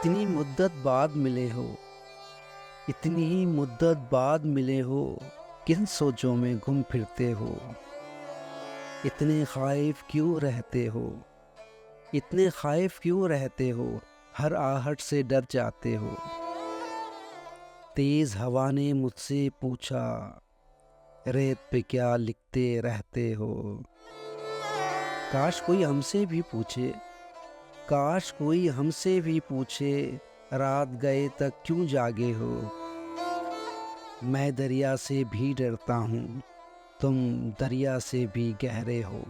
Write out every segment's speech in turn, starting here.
इतनी मुद्दत बाद मिले हो, इतनी ही मुद्दत बाद मिले हो, किन सोचों में घूम फिरते हो। इतने ख़ाइफ क्यों रहते हो, इतने ख़ाइफ क्यों रहते हो, हर आहट से डर जाते हो। तेज़ हवा ने मुझसे पूछा, रेत पे क्या लिखते रहते हो। काश कोई हमसे भी पूछे, काश कोई हमसे भी पूछे, रात गए तक क्यों जागे हो। मैं दरिया से भी डरता हूँ, तुम दरिया से भी गहरे हो।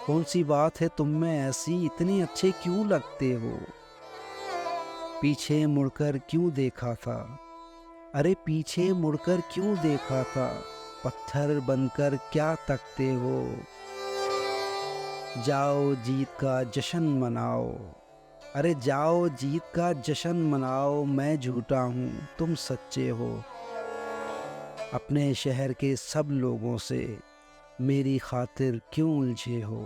कौन सी बात है तुम में ऐसी, इतने अच्छे क्यों लगते हो। पीछे मुड़कर क्यों देखा था, अरे पीछे मुड़कर क्यों देखा था। पत्थर बनकर क्या तकते हो। जाओ जीत का जश्न मनाओ, अरे जाओ जीत का जश्न मनाओ। मैं झूठा हूँ तुम सच्चे हो। अपने शहर के सब लोगों से मेरी खातिर क्यों उलझे हो।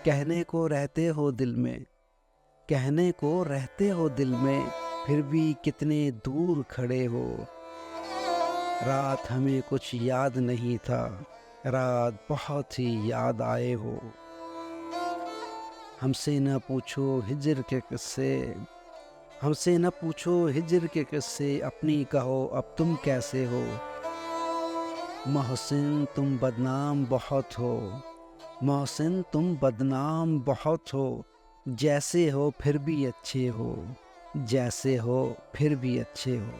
कहने को रहते हो दिल में, कहने को रहते हो दिल में, फिर भी कितने दूर खड़े हो। रात हमें कुछ याद नहीं था, रात बहुत ही याद आए हो। हमसे न पूछो हिज्र के किस्से, हमसे न पूछो हिज्र के किस्से, अपनी कहो अब तुम कैसे हो। मोहसिन तुम बदनाम बहुत हो, मोहसिन तुम बदनाम बहुत हो। जैसे हो फिर भी अच्छे हो, जैसे हो फिर भी अच्छे हो।